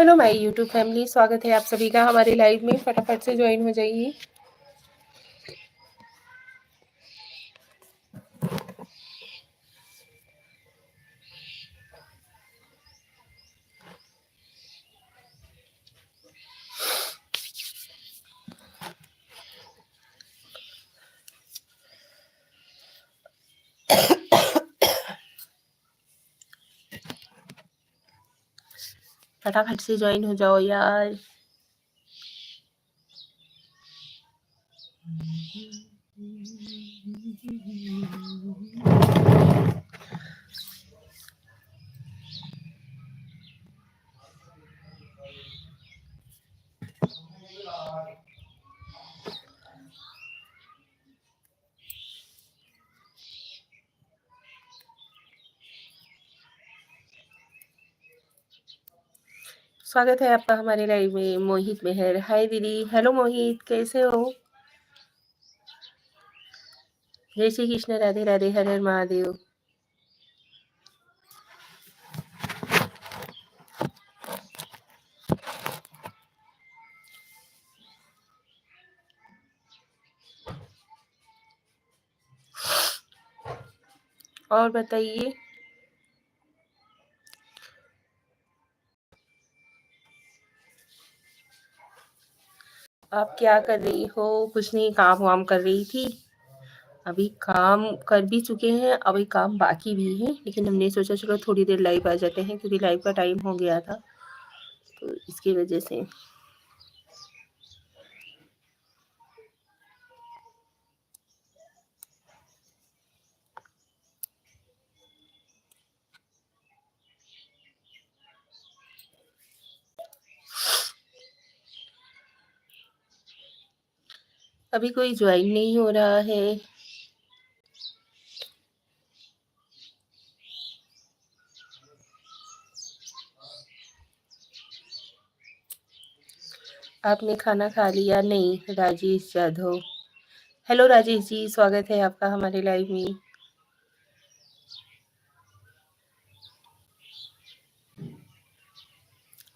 Hello my YouTube family, स्वागत है आप सभी का हमारे लाइव में। फटाफट से ज्वाइन हो जाइए। फटाफट से ज्वाइन हो जाओ यार। स्वागत है आपका हमारे लाइव में। मोहित मेहर, हाय दीदी। हेलो मोहित, कैसे हो? जय श्री कृष्ण, राधे राधे, हर हर महादेव। और बताइए, आप क्या कर रही हो? कुछ नहीं, काम वाम कर रही थी। अभी काम कर भी चुके हैं, अभी काम बाकी भी है, लेकिन हमने सोचा चलो थोड़ी देर लाइव आ जाते हैं, क्योंकि लाइव का टाइम हो गया था, तो इसकी वजह से। अभी कोई ज्वाइन नहीं हो रहा है। आपने खाना खा लिया? नहीं, राजेश जाधव। हेलो राजेश जी, स्वागत है आपका हमारे लाइव में।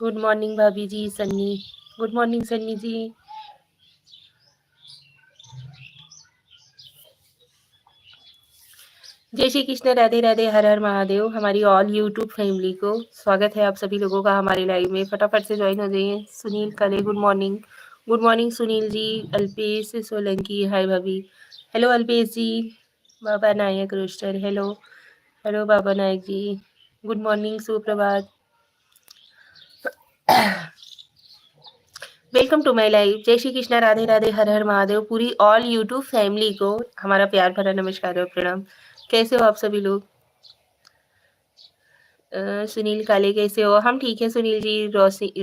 गुड मॉर्निंग भाभी जी। सन्नी, गुड मॉर्निंग सन्नी जी। जय श्री कृष्ण, राधे राधे, हर हर महादेव। हमारी ऑल यूट्यूब फैमिली को स्वागत है आप सभी लोगों का हमारे लाइव में। फटाफट से ज्वाइन हो जाइए। Sunil Kale, good morning. Good morning Sunil ji. Alpesh Solanki, hi भाभी। Hello Alpesh ji. Baba Nayak roster, hello. Hello Baba Nayak ji, good morning, सुप्रभात। Welcome to my live. जय श्री कृष्णा, राधे राधे, हर हर महादेव। पूरी ऑल यूट्यूब फैमिली को हमारा प्यार भरा नमस्कार और प्रणाम। कैसे हो आप सभी लोग? सुनील काले, कैसे हो? हम ठीक है सुनील जी।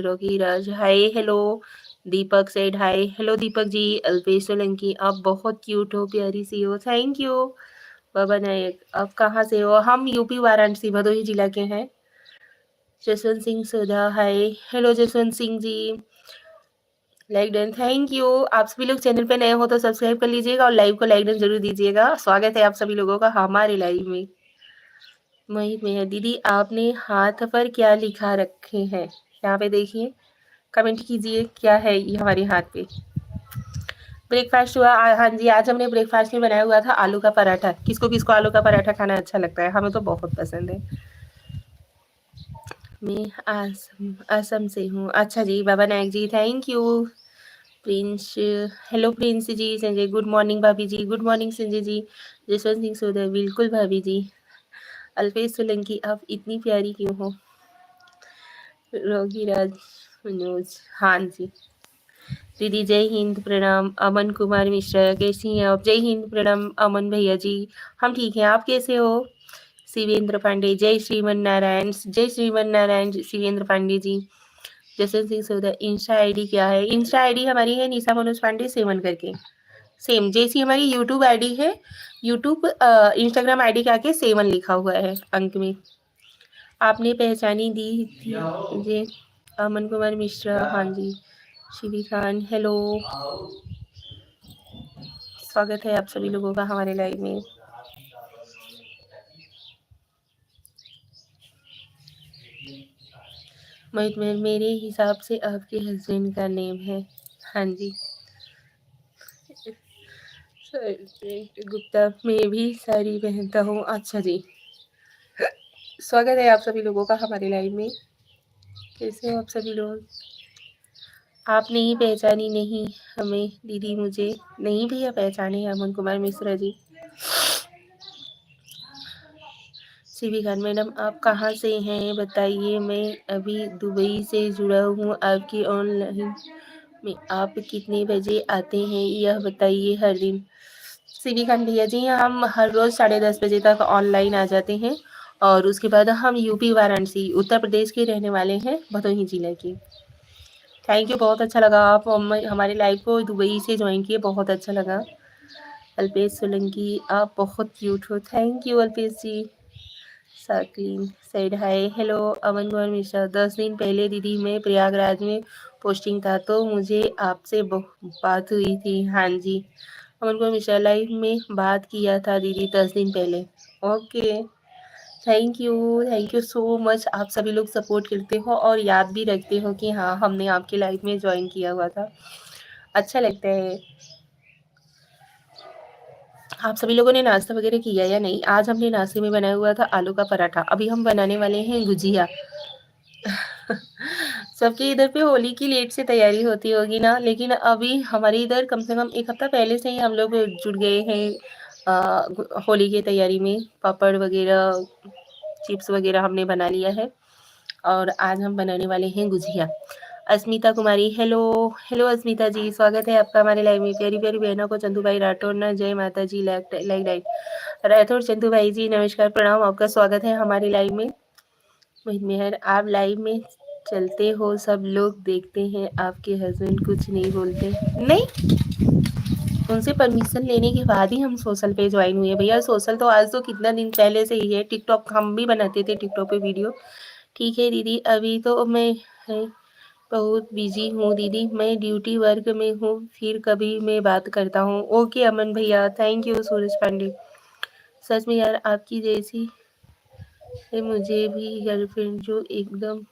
रोकी राज, हाय हेलो। दीपक said hi, hello Deepak ji. Alpesh Solanki, आप बहुत क्यूट हो, प्यारी सी हो, थैंक यू। बाबा नायक, आप कहाँ से हो? हम यूपी वाराणसी भदोही जिला के हैं। Jaswant Singh Sodha, hi hello Jaswant Singh ji. Like done, thank you. आप सभी लोग चैनल पे नए हो तो सब्सक्राइब कर लीजिएगा और लाइव को लाइक डन जरूर दीजिएगा। स्वागत है आप सभी लोगों का हमारे लाइव में। मोहित मेहर, दीदी आपने हाथ पर क्या लिखा रखे हैं? यहाँ पे देखिए, कमेंट कीजिए क्या है ये हमारे हाथ पे। ब्रेकफास्ट हुआ? हाँ जी, आज हमने ब्रेकफास्ट में बनाया हुआ था आलू का पराठा। किसको किसको आलू का पराठा खाना अच्छा लगता है? हमें तो बहुत पसंद है। मैं असम से हूँ। अच्छा जी, Baba Nayak ji, thank you. Prince, hello Prince ji. Sanjay, good morning भाभी जी। Good morning Sanjay ji. जसवंत सिंह सोदर, बिल्कुल भाभी जी। अल्पेश सोलंकी, आप इतनी प्यारी क्यों हो? रोगीराज मनोज, हाँ जी। दीदी जय हिंद, प्रणाम। अमन कुमार मिश्रा, कैसी हैं आप? जय हिंद, प्रणाम अमन भैया जी। हम ठीक हैं, आप कैसे हो? शिवेंद्र पांडे, जय श्रीमन नारायण, जय श्रीमन नारायण शिवेंद्र पांडे जी। जसवंत सिंह सोदर, इंस्टा आईडी क्या है? इंस्टा आईडी हमारी है निशा मनोज पांडे 7 करके, सेम जैसी हमारी यूट्यूब आईडी है। यूट्यूब इंस्टाग्राम आईडी के आगे 7 लिखा हुआ है अंक में। आपने पहचानी दी थी जी। अमन कुमार मिश्रा, हाँ जी। शिवी खान, हेलो। स्वागत है आप सभी लोगों का हमारे लाइव में। मेरे हिसाब से आपके हस्बैंड का नेम है। हाँ जी। गुप्ता मैं भी साड़ी पहनता हूँ। अच्छा जी, स्वागत है आप सभी लोगों का हमारे लाइव में। कैसे हो आप सभी लोग? आप नहीं पहचानी नहीं हमें दीदी? मुझे नहीं भैया पहचाने अमन कुमार मिश्रा जी। सीबी खान मैडम आप कहाँ से हैं बताइए? मैं अभी दुबई से जुड़ा हूँ आपकी ऑनलाइन में। आप कितने बजे आते हैं यह बताइए हर दिन? सीबी खान भैया जी हम हर रोज़ 10:30 बजे तक ऑनलाइन आ जाते हैं और उसके बाद हम यूपी वाराणसी उत्तर प्रदेश के रहने वाले हैं, भदोही जिले के। थैंक यू, बहुत अच्छा लगा आप हमारे लाइव को दुबई से ज्वाइन किए, बहुत अच्छा लगा। अल्पेश सोलंकी आप बहुत क्यूट हो। Thank you Alpesh ji. Sakin said hi hello Aman Kumar Mishra. 10 दिन पहले दीदी मैं प्रयागराज में पोस्टिंग था तो मुझे आपसे बात हुई थी। हाँ जी अमन कुमार मिश्रा लाइव में बात किया था दीदी 10 दिन पहले। Okay thank you so much. आप सभी लोग सपोर्ट करते हो और याद भी रखते हो कि हाँ हमने आपके लाइव में ज्वाइन किया हुआ था। अच्छा लगता है। आप सभी लोगों ने नाश्ता वगैरह किया या नहीं? आज हमने नाश्ते में बनाया हुआ था आलू का पराठा। अभी हम बनाने वाले हैं गुजिया। सबके इधर पे होली की लेट से तैयारी होती होगी ना, लेकिन अभी हमारे इधर कम से कम 1 हफ्ता पहले से ही हम लोग जुट गए हैं होली की तैयारी में। पापड़ वगैरह चिप्स वगैरह हमने बना लिया है और आज हम बनाने वाले हैं गुजिया। अस्मिता कुमारी हेलो हेलो अस्मिता जी, स्वागत है आपका हमारे लाइव में। प्यारी प्यारी बहनों को चंदू भाई राठौर ना जय माता जी लाइक लाइक राठौर चंदू भाई जी नमस्कार प्रणाम, आपका स्वागत है हमारे लाइव में। मोहित मेहर आप लाइव में चलते हो, सब लोग देखते हैं, आपके हस्बैंड कुछ नहीं बोलते? नहीं, उनसे परमिशन लेने के बाद ही हम सोशल पे ज्वाइन हुए भैया। सोशल तो आज तो कितना दिन पहले से ही है। टिकटॉक हम भी बनाते थे टिकटॉक पे वीडियो। ठीक है दीदी अभी तो मैं है, बहुत बिजी हूँ दीदी, मैं ड्यूटी वर्क में हूँ, फिर कभी मैं बात करता हूँ। ओके अमन भैया, थैंक यू सूरज पांडे। सच में यार आपकी जैसी है मुझे भी गर्लफ्रेंड जो एकदम,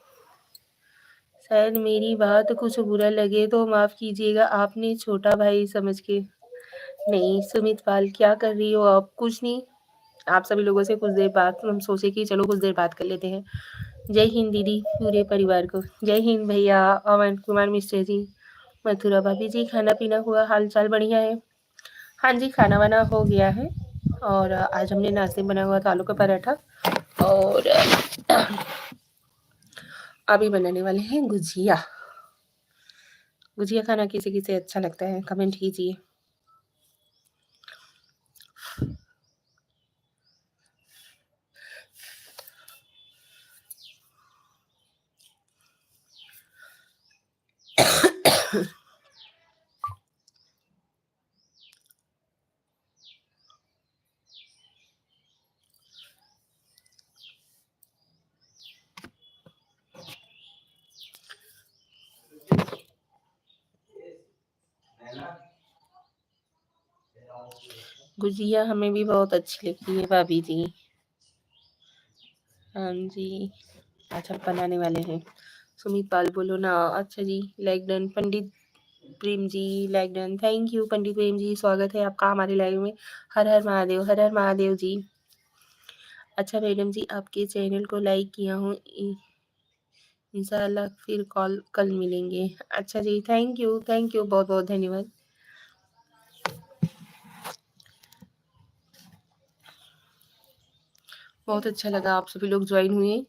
शायद मेरी बात कुछ बुरा लगे तो माफ़ कीजिएगा, आपने छोटा भाई समझ के। नहीं सुमित पाल क्या कर रही हो आप? कुछ नहीं, आप सभी लोगों से कुछ देर बाद हम सोचे कि चलो कुछ देर बात कर लेते हैं। जय हिंद दीदी पूरे परिवार को। जय हिंद भैया अमन कुमार मिश्रा जी। मथुरा भाभी जी खाना पीना हुआ, हाल चाल बढ़िया है? हाँ जी खाना वाना हो गया है और आज हमने नाश्ते में बना हुआ था आलू का पराठा और अभी बनाने वाले हैं गुजिया। गुजिया खाना किसे किसे अच्छा लगता है कमेंट कीजिए। गुजिया हमें भी बहुत अच्छी लगती है भाभी जी। हाँ जी आज हम बनाने वाले हैं। सुमित पाल बोलो ना। अच्छा जी like done. Pandit Prem ji like done. Thank you Pandit Prem ji, स्वागत है आपका हमारे लाइव में। हर हर महादेव, हर हर महादेव जी। अच्छा मैडम जी आपके चैनल को लाइक किया हूँ, इंशाल्लाह फिर कल मिलेंगे। अच्छा जी थैंक यू बहुत बहुत धन्यवाद। बहुत अच्छा लगा आप सभी लोग ज्वाइन हुए।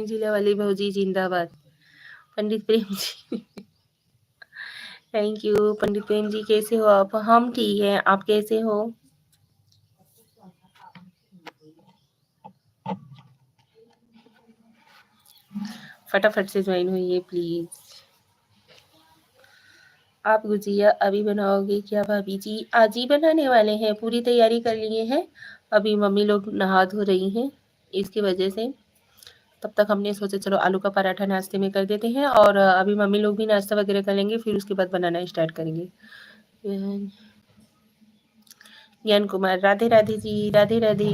जिला वाली भौजी जिंदाबाद। पंडित प्रेम जी थैंक यू पंडित प्रेम जी, कैसे हो आप? हम ठीक है, आप कैसे हो? फटाफट से ज्वाइन हुई प्लीज। आप गुजिया अभी बनाओगे क्या भाभी जी? आज ही बनाने वाले हैं, पूरी तैयारी कर लिए हैं। अभी मम्मी लोग नहा धो रही हैं इसकी वजह से। तब तक हमने सोचा चलो आलू का पराठा नाश्ते में कर देते हैं और अभी मम्मी लोग भी नाश्ता वगैरह कर लेंगे, फिर उसके बाद बनाना स्टार्ट करेंगे। ज्ञान कुमार, राधे राधे जी, राधे राधे।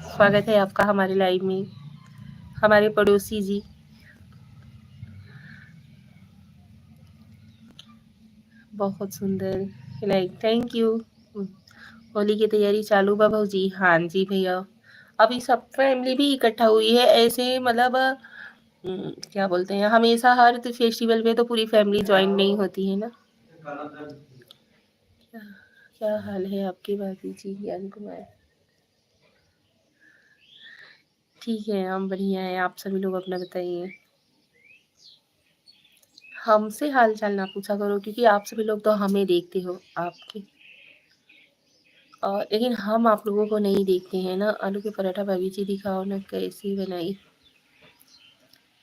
स्वागत है आपका हमारे लाइव में, हमारे पड़ोसी जी। बहुत सुंदर, लाइक थैंक यू। होली की तैयारी चालू बा भाजी? हाँ जी भैया, अभी सब फैमिली भी इकट्ठा हुई है ऐसे, मतलब क्या बोलते हैं, हमेशा हर फेस्टिवल में तो पूरी फैमिली ज्वाइन नहीं होती है ना। क्या, क्या हाल है आपके भाभी जी? ज्ञान कुमार, ठीक है, हम बढ़िया है। आप सभी लोग अपना बताइए। हमसे हाल चाल ना पूछा करो, क्योंकि आप सभी लोग तो हमें देखते हो आपके, और लेकिन हम आप लोगों को नहीं देखते हैं ना। आलू के पराठा भाभी जी दिखाओ ना कैसी बनाई।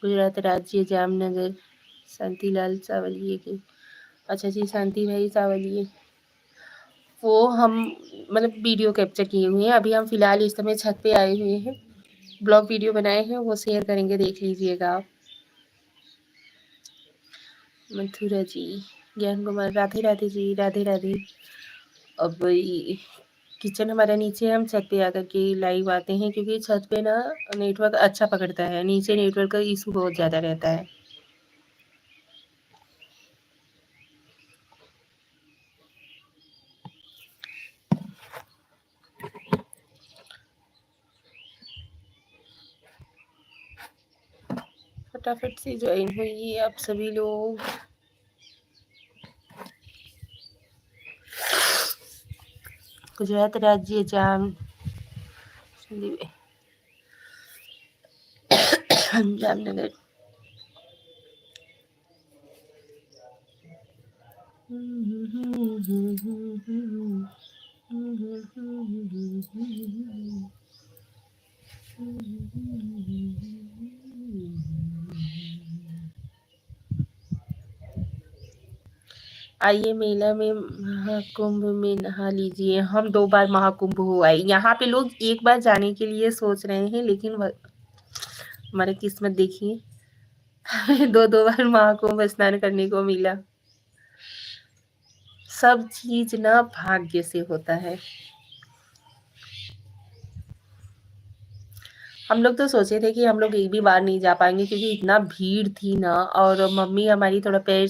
गुजरात राज्य जामनगर, शांतिलाल सावलिए के। अच्छा जी, शांति भाई सावलिए, वो हम मतलब वीडियो कैप्चर किए हुए हैं। अभी हम फिलहाल इस समय छत पे आए हुए हैं, ब्लॉग वीडियो बनाए हैं, वो शेयर करेंगे, देख लीजिएगा आप। मथुरा जी, ज्ञान कुमार, राधे राधे जी, राधे राधे। अब किचन हमारा नीचे, हम छत पे आकर के लाइव आते हैं, क्योंकि छत पे ना नेटवर्क अच्छा पकड़ता है, नीचे नेटवर्क का इशू बहुत ज़्यादा रहता है। फटाफट से ज्वाइन होइए आप सभी लोग। गुजरात राज्य जामनगर। आइए मेला में, महाकुंभ में नहा लीजिए। हम 2 बार महाकुंभ हो आए। यहाँ पे लोग एक बार जाने के लिए सोच रहे हैं, लेकिन हमारी किस्मत देखिए, 2 बार महाकुंभ स्नान करने को मिला। सब चीज ना भाग्य से होता है। हम लोग तो सोचे थे कि हम लोग एक भी बार नहीं जा पाएंगे, क्योंकि इतना भीड़ थी ना, और मम्मी हमारी थोड़ा पैर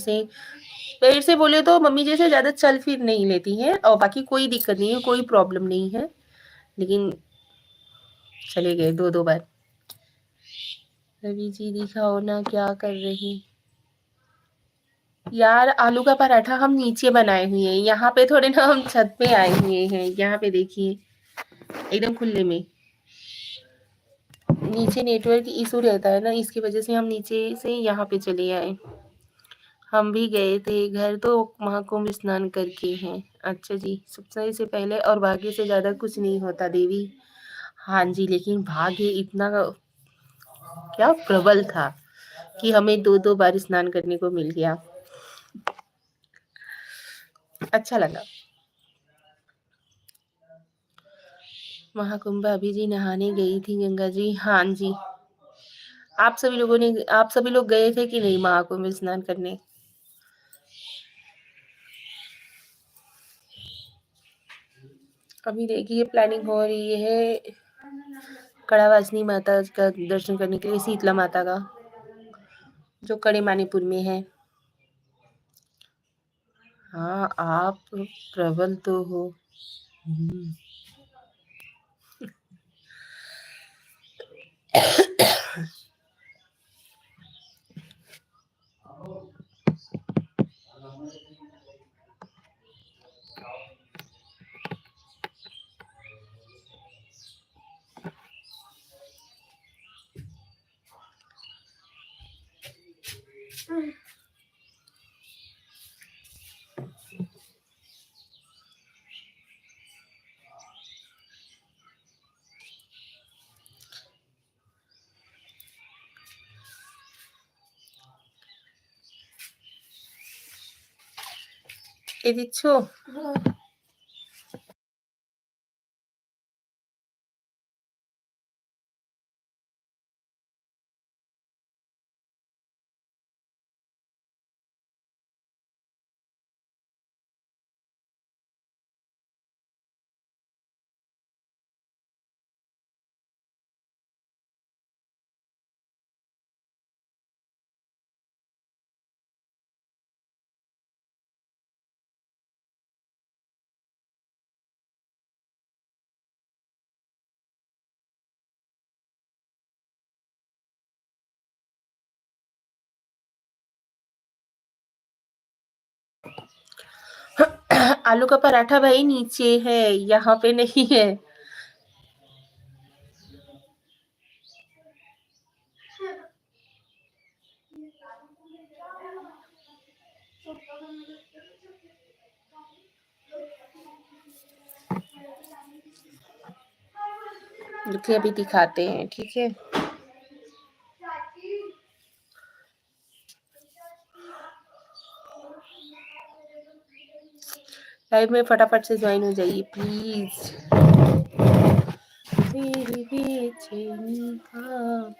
से बोले तो मम्मी जैसे ज्यादा चल फिर नहीं लेती हैं, और बाकी कोई दिक्कत नहीं है, कोई प्रॉब्लम नहीं है, लेकिन चले गए 2 बार। रवि जी दिखाओ ना क्या कर रही। यार आलू का पराठा हम नीचे बनाए हुए हैं, यहाँ पे थोड़े ना हम छत पे आए हुए हैं। यहाँ पे देखिए एकदम खुले में, नीचे नेटवर्क इशू रहता है ना, इसकी वजह से हम नीचे से यहाँ पे चले आए। हम भी गए थे घर, तो महाकुंभ स्नान करके हैं। अच्छा जी, सबसे से पहले और भाग्य से ज्यादा कुछ नहीं होता देवी। हाँ जी, लेकिन भाग्य इतना क्या प्रबल था कि हमें 2 बार स्नान करने को मिल गया। अच्छा लगा। महाकुंभ अभी जी नहाने गई थी गंगा जी। हाँ जी, आप सभी लोग गए थे कि नहीं महाकुंभ स्नान करने? अभी देखिए प्लानिंग हो रही है कड़ावासनी माता का दर्शन करने के लिए, शीतला माता का, जो कड़े मानीपुर में है। हाँ, आप प्रबल तो हो। हम्म। এ দিচ্ছ? आलू का पराठा भाई नीचे है, यहाँ पे नहीं है। रुकिए अभी दिखाते हैं, ठीक है। लाइव में फटाफट से ज्वाइन हो जाइए प्लीज। तेरी बेचैनी का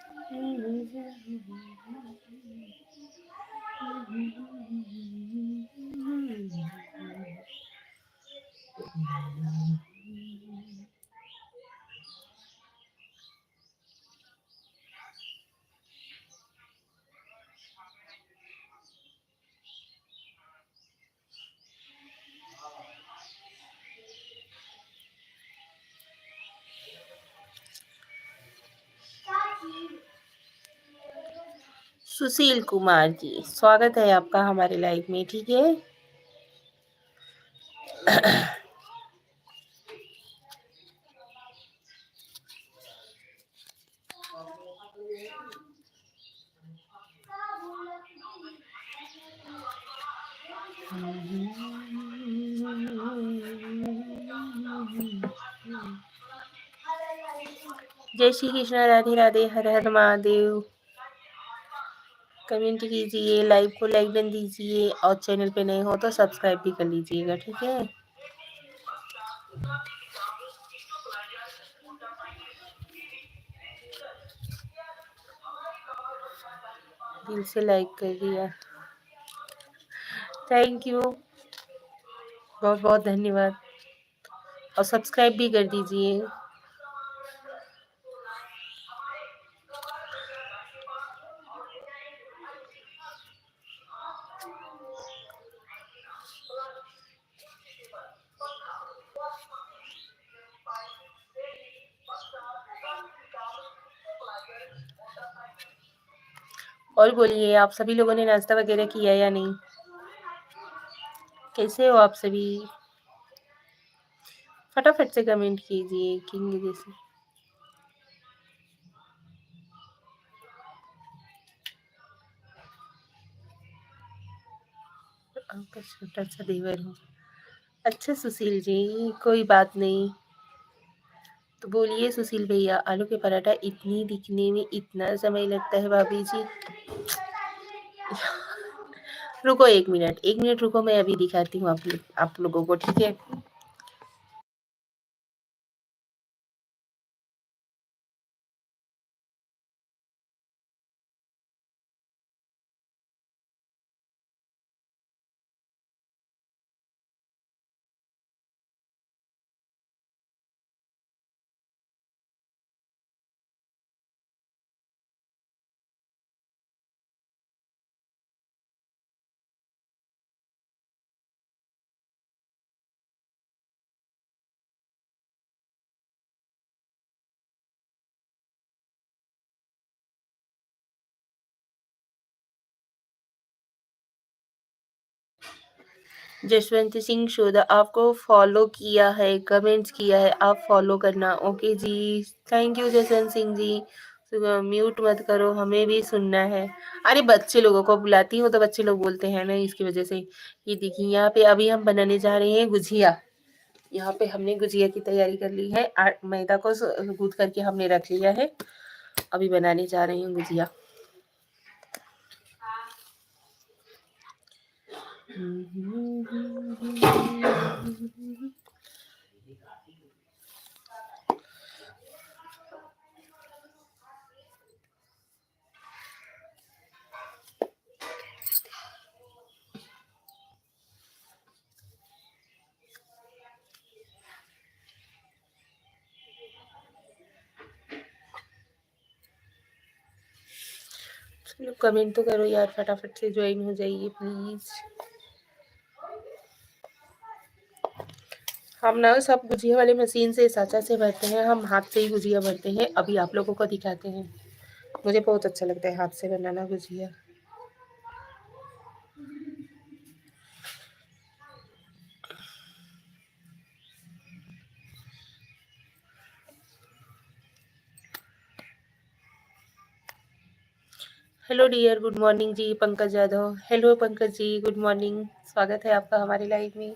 सुशील कुमार जी, स्वागत है आपका हमारे लाइव में, ठीक है। जय श्री कृष्ण, राधे राधे, हर हर महादेव। कमेंट कीजिए, लाइव को लाइक डन दीजिए, और चैनल पे नए हो तो सब्सक्राइब भी कर लीजिएगा, ठीक है। दिल से लाइक कर दिया, थैंक यू, बहुत बहुत धन्यवाद। और सब्सक्राइब भी कर दीजिए। और बोलिए, आप सभी लोगों ने नाश्ता वगैरह किया या नहीं? कैसे हो आप सभी? फटाफट से कमेंट कीजिए किंग जैसे। आपका छोटा सा देवर हूँ। अच्छा सुशील जी, कोई बात नहीं। तो बोलिए सुशील भैया, आलू के पराठा इतनी दिखने में इतना समय लगता है भाभी जी? रुको 1 मिनट, 1 मिनट रुको, मैं अभी दिखाती हूँ आप लोगों को, ठीक है। जसवंत सिंह शोधा आपको फॉलो किया है, कमेंट्स किया है, आप फॉलो करना, okay ji. Thank you Jaswant Singh ji. Mute मत करो, हमें भी सुनना है। अरे बच्चे लोगों को बुलाती हूँ तो बच्चे लोग बोलते हैं ना, इसकी वजह से। ये देखिए यहाँ पे अभी हम बनाने जा रहे हैं गुजिया। यहाँ पे हमने गुजिया की तैयारी कर ली है, मैदा को गूंथ करके हमने रख लिया है। अभी बनाने जा रहे हैं गुजिया। चलो कमेंट तो करो यार, फटाफट से ज्वाइन हो जाइए प्लीज। हम ना सब गुजिया वाले मशीन से साचा से भरते हैं, हम हाथ से ही गुजिया भरते हैं। अभी आप लोगों को दिखाते हैं। मुझे बहुत अच्छा लगता है हाथ से बनाना gujiya. Hello dear, good morning ji. Pankaj Yadav, hello Pankaj ji, good morning. स्वागत है आपका हमारे लाइव में।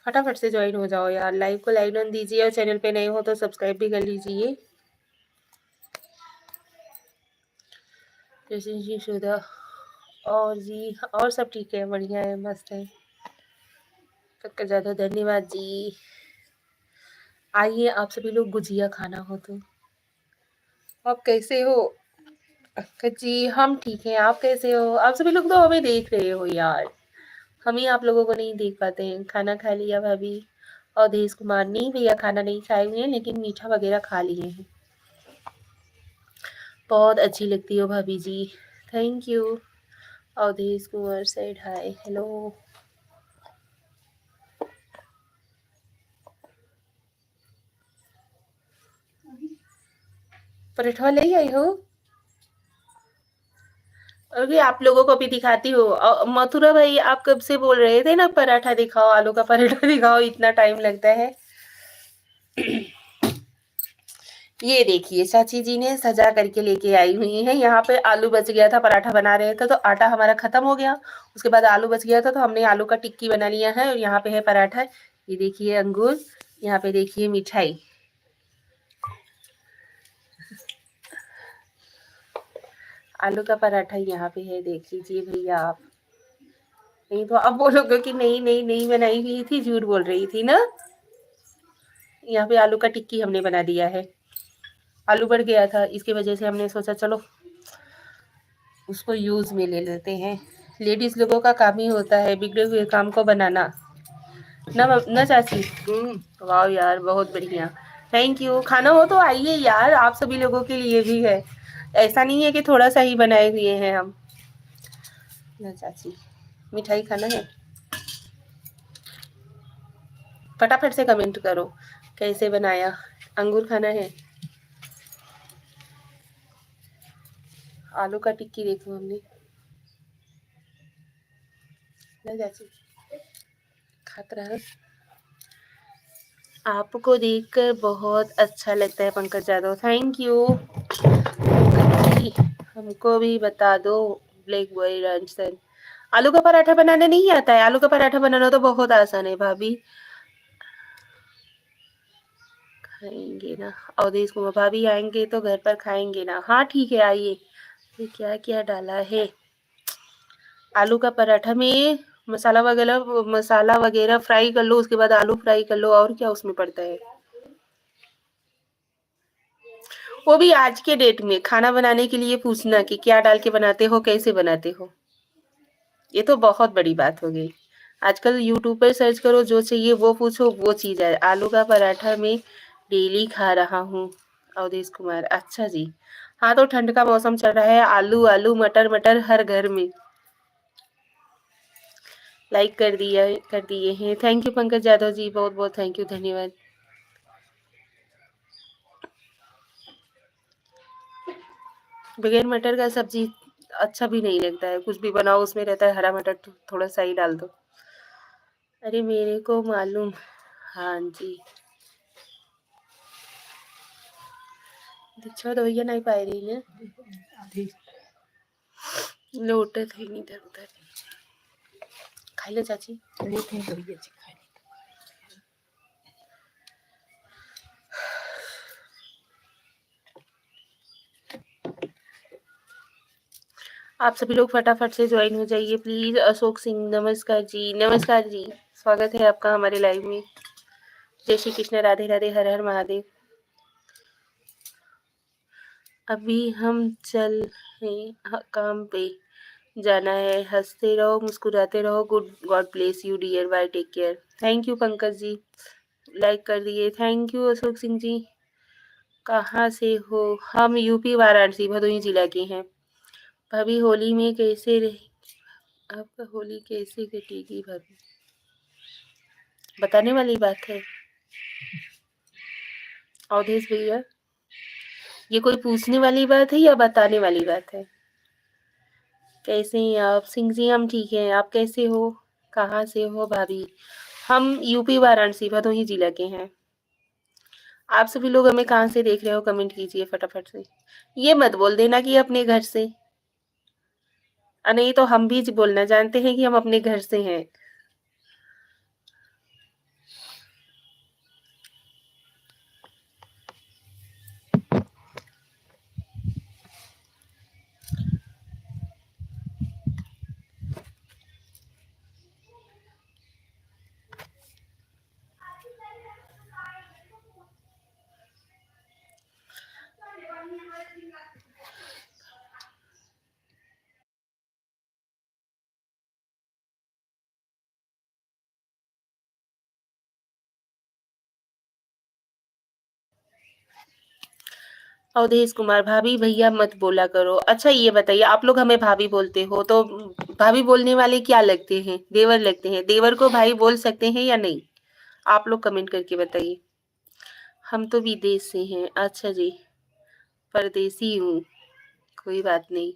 फटाफट से ज्वाइन हो जाओ यार, लाइव को लाइक ऑन दीजिए और चैनल पे नए हो तो सब्सक्राइब भी कर लीजिए। जैसे जी शुदा और जी और सब ठीक है, बढ़िया है, मस्त है। पंकज यादव धन्यवाद जी। आइए आप सभी लोग गुजिया खाना हो तो। आप कैसे हो पंकज जी? हम ठीक हैं, आप कैसे हो? आप सभी लोग तो हमें देख रहे हो यार, हम ही आप लोगों को नहीं देख पाते हैं। खाना खा लिया भाभी? अवधेश कुमार, नहीं भैया खाना नहीं खाए हुए हैं, लेकिन मीठा वगैरह खा लिए हैं। बहुत अच्छी लगती हो भाभी ji, thank you. Awadhesh Kumar said hi, hello. Paratha ले आई हो? अभी आप लोगों को भी दिखाती हो। मथुरा भाई, आप कब से बोल रहे थे ना पराठा दिखाओ, आलू का पराठा दिखाओ, इतना टाइम लगता है। ये देखिए चाची जी ने सजा करके लेके आई हुई है। यहाँ पे आलू बच गया था, पराठा बना रहे थे तो आटा हमारा खत्म हो गया। उसके बाद आलू बच गया था तो हमने आलू का टिक्की बना लिया है। और यहाँ पे है पराठा, ये देखिए अंगूर, यहाँ पे देखिए मिठाई। आलू का पराठा यहाँ पे है, देख लीजिए भैया आप। नहीं तो आप बोलोगे कि नहीं नहीं नहीं बनाई हुई थी, झूठ बोल रही थी ना। यहाँ पे आलू का टिक्की हमने बना दिया है। आलू बढ़ गया था, इसकी वजह से हमने सोचा चलो उसको यूज में ले लेते हैं। लेडीज लोगों का काम ही होता है बिगड़े हुए काम को बनाना, ना चाची? वाह यार, बहुत बढ़िया, थैंक यू। खाना हो तो आइए यार, आप सभी लोगों के लिए भी है, ऐसा नहीं है कि थोड़ा सा ही बनाए हुए हैं हम। ना चाची, मिठाई खाना है? फटाफट से कमेंट करो कैसे बनाया। अंगूर खाना है? आलू का टिक्की देखो हमने। ना चाची, खात रहा। आपको देखकर बहुत अच्छा लगता है पंकज यादव, थैंक यू। हमको भी बता दो ब्लैक बॉय रंजन। आलू का पराठा बनाना नहीं आता है? आलू का पराठा बनाना तो बहुत आसान है भाभी। खाएंगे ना अवधेश कुमार, भाभी आएंगे तो घर पर खाएंगे ना? हाँ ठीक है, आइए। ये क्या क्या डाला है? आलू का पराठा में मसाला वगैरह फ्राई कर लो, उसके बाद आलू फ्राई कर लो, और क्या उसमें पड़ता है? वो भी आज के डेट में खाना बनाने के लिए पूछना कि क्या डाल के बनाते हो, कैसे बनाते हो, ये तो बहुत बड़ी बात हो गई। आजकल यूट्यूब पर सर्च करो, जो चाहिए वो पूछो, वो चीज है। आलू का पराठा में डेली खा रहा हूँ। अवधेश कुमार, अच्छा जी। हाँ तो ठंड का मौसम चल रहा है, आलू आलू मटर मटर हर घर में। लाइक कर दिए हैं, थैंक यू पंकज यादव जी, बहुत बहुत थैंक यू, धन्यवाद। बगैर मटर का सब्जी अच्छा भी नहीं लगता है, कुछ भी बनाओ उसमें रहता है हरा मटर, थोड़ा सा ही डाल दो। अरे मेरे को मालूम, हाँ जी। दीक्षा तो भैया नहीं पाए रही है, लोटे थे नहीं इधर उधर। खाई लो चाची। आप सभी लोग फटाफट से ज्वाइन हो जाइए प्लीज। अशोक सिंह, नमस्कार जी, नमस्कार जी, स्वागत है आपका हमारे लाइव में। जय श्री कृष्ण, राधे राधे, हर हर महादेव। अभी हम चल हैं काम पे, जाना है। हंसते रहो, मुस्कुराते रहो, good God bless you dear, bye, take care. Thank you Pankaj ji, like कर दिए, थैंक यू। अशोक सिंह जी, कहाँ से हो? हम यूपी वाराणसी भदोही जिला के हैं। भाभी होली में कैसे रही, आपका होली कैसे कटेगी भाभी? बताने वाली बात है अवधेश भैया, ये कोई पूछने वाली बात है या बताने वाली बात है? कैसे हैं आप? सिंह जी, हम ठीक हैं, आप कैसे हो? कहाँ से हो भाभी? हम यूपी वाराणसी भदोही जिला के हैं। आप सभी लोग हमें कहाँ से देख रहे हो कमेंट कीजिए फटाफट से। ये मत बोल देना कि अपने घर से। नहीं तो हम भी बोलना जानते हैं कि हम अपने घर से हैं। अवधेश कुमार, भाभी भैया मत बोला करो। अच्छा ये बताइए, आप लोग हमें भाभी बोलते हो तो भाभी बोलने वाले क्या लगते हैं? देवर लगते हैं। देवर को भाई बोल सकते हैं या नहीं? आप लोग कमेंट करके बताइए। हम तो विदेश से हैं। अच्छा जी, परदेसी हूँ, कोई बात नहीं।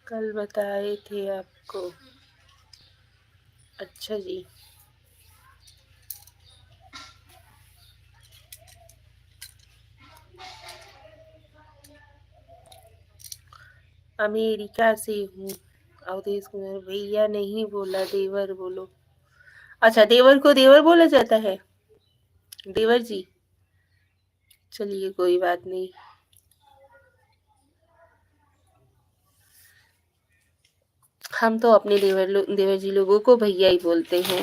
कल बताए थे आपको। अच्छा जी। अमेरिका से हूँ। अवधेश कुमार, भैया नहीं बोला, देवर बोलो। अच्छा, देवर को देवर बोला जाता है? देवर जी, चलिए कोई बात नहीं। हम तो अपने देवर जी लोगों को भैया ही बोलते हैं।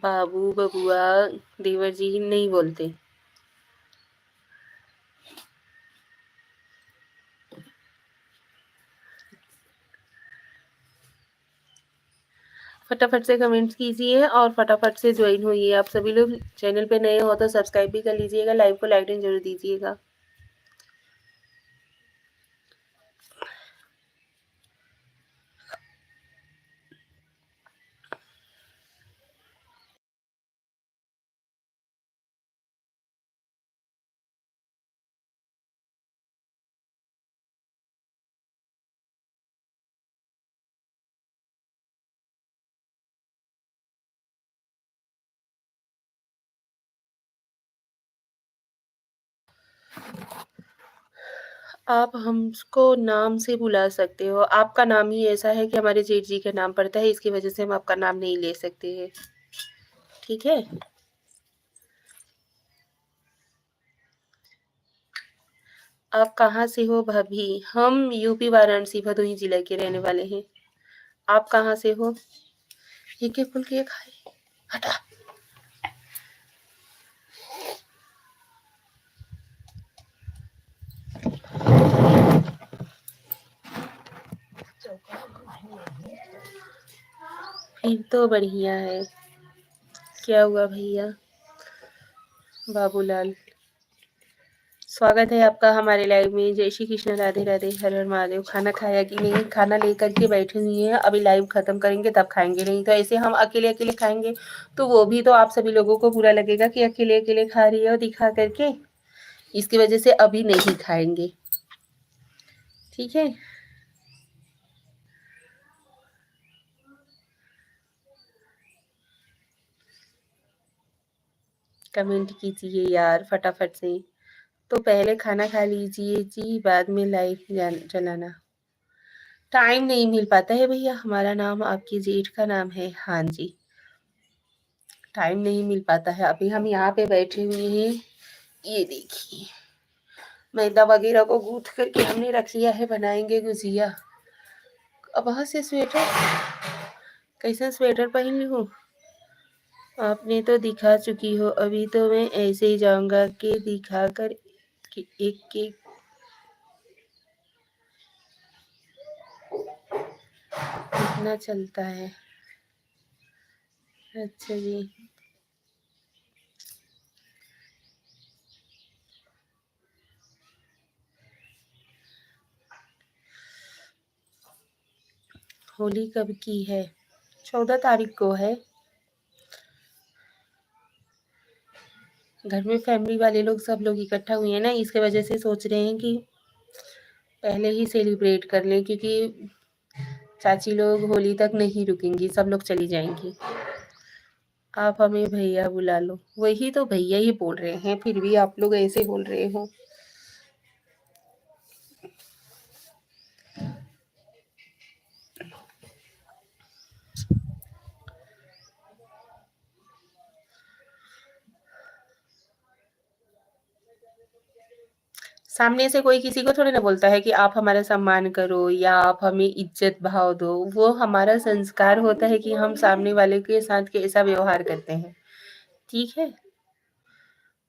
बाबू बबुआ देवर जी नहीं बोलते। फटाफट से कमेंट्स कीजिए और फटाफट से ज्वाइन होइए। आप सभी लोग चैनल पे नए हो तो सब्सक्राइब भी कर लीजिएगा, लाइव को लाइक जरूर दीजिएगा। आप हमको नाम से बुला सकते हो। आपका नाम ही ऐसा है कि हमारे जेठ जी का नाम पड़ता है, इसकी वजह से हम आपका नाम नहीं ले सकते हैं। ठीक है? आप कहाँ से हो भाभी? हम यूपी वाराणसी भदोही जिला के रहने वाले हैं। आप कहाँ से हो? एक एक फुल के खाए, हटा। फिर तो बढ़िया है। क्या हुआ भैया? बाबूलाल, स्वागत है आपका हमारे लाइव में। जय श्री कृष्ण, राधे राधे, हर हर महादेव। खाना खाया कि नहीं? खाना लेकर के बैठे हुए हैं, अभी लाइव खत्म करेंगे तब खाएंगे। नहीं तो ऐसे हम अकेले अकेले खाएंगे तो वो भी तो आप सभी लोगों को बुरा लगेगा कि अकेले अकेले खा रही है और दिखा करके। इसकी वजह से अभी नहीं खाएंगे। ठीक है? कमेंट कीजिए यार फटाफट से। तो पहले खाना खा लीजिए जी, बाद में लाइव चलाना। टाइम नहीं मिल पाता है भैया। हमारा नाम आपके जेठ का नाम है। हाँ जी, टाइम नहीं मिल पाता है। अभी हम यहाँ पे बैठे हुए हैं। ये देखिए, मैदा वगैरह को गूंथ करके हमने रख लिया है, बनाएंगे गुजिया। अब वहाँ से स्वेटर, कैसा स्वेटर पहन ली हूँ? आपने तो दिखा चुकी हो, अभी तो मैं ऐसे ही जाऊंगा कि दिखा कर कि एक एक कितना चलता है। अच्छा जी। होली कब की है? 14 तारीख को है। घर में फैमिली वाले लोग सब लोग इकट्ठा हुए हैं ना, इसके वजह से सोच रहे हैं कि पहले ही सेलिब्रेट कर लें, क्योंकि चाची लोग होली तक नहीं रुकेंगी, सब लोग चली जाएंगी। आप हमें भैया बुला लो। वही तो भैया ही बोल रहे हैं, फिर भी आप लोग ऐसे बोल रहे हो। सामने से कोई किसी को थोड़ी ना बोलता है कि आप हमारा सम्मान करो या आप हमें इज्जत भाव दो। वो हमारा संस्कार होता है कि हम सामने वाले के साथ कैसा व्यवहार करते हैं। ठीक है?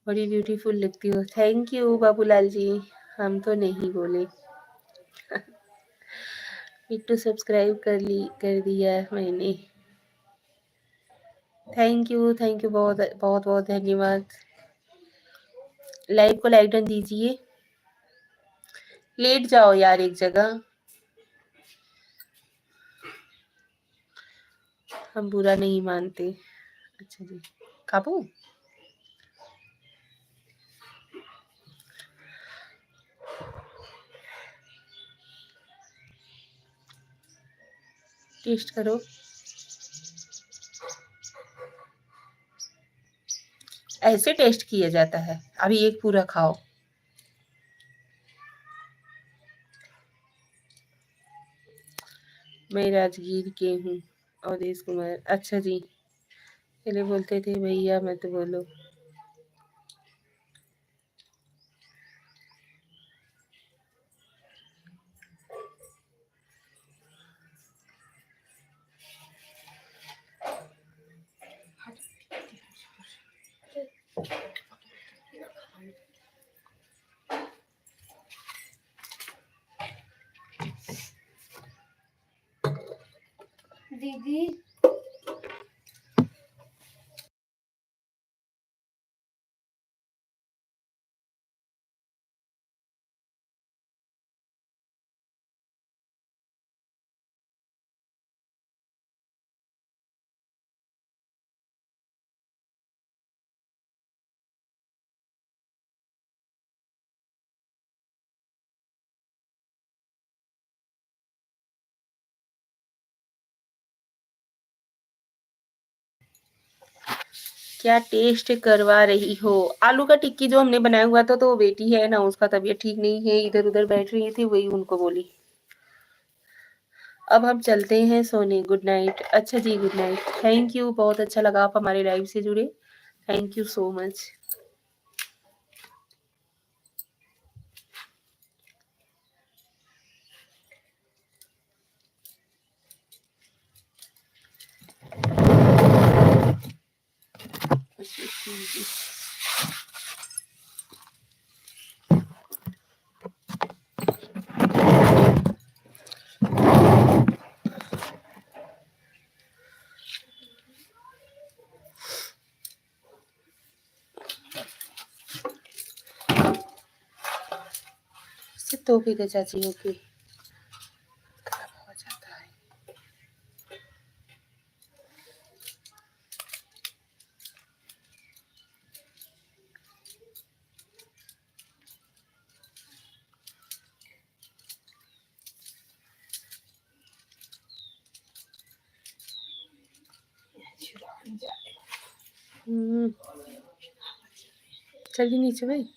बड़ी ब्यूटीफुल लगती हो। Thank you Babulal ji. हम तो नहीं बोले। बिट्टू सब्सक्राइब कर दिया मैंने। थैंक यू बहुत बहुत बहुत धन्यवाद। लाइव को लाइक डन दीजिए। लेट जाओ यार एक जगह। हम बुरा नहीं मानते। अच्छा जी। काबू। टेस्ट करो। ऐसे टेस्ट किया जाता है। अभी एक पूरा खाओ। मैं राजगीर के हूँ। अवधेश कुमार। अच्छा जी। पहले बोलते थे भैया मत बोलो। दीदी क्या टेस्ट करवा रही हो? आलू का टिक्की जो हमने बनाया हुआ था, तो वो बेटी है ना, उसका तबीयत ठीक नहीं है, इधर उधर बैठ रही थी, वही उनको बोली। अब हम चलते हैं सोने। Good night. अच्छा जी, गुड नाइट। Thank you. बहुत अच्छा लगा आप हमारे लाइव से जुड़े। Thank you so much. तो के चाची ओके। खराब हो जाता है। चलिए नीचे भाई।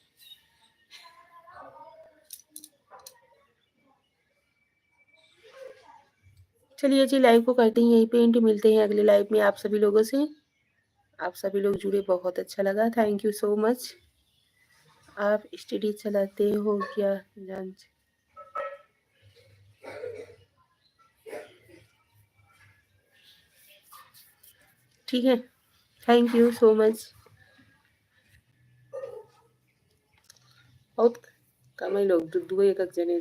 चलिए जी, लाइव को करते हैं यहीं पे एंड। मिलते हैं अगले लाइव में आप सभी लोगों से। आप सभी लोग जुड़े, बहुत अच्छा लगा। Thank you so much. आप स्टडी चलाते हो क्या जान? ठीक है। Thank you so much. बहुत कम ही लोग, दो एक जने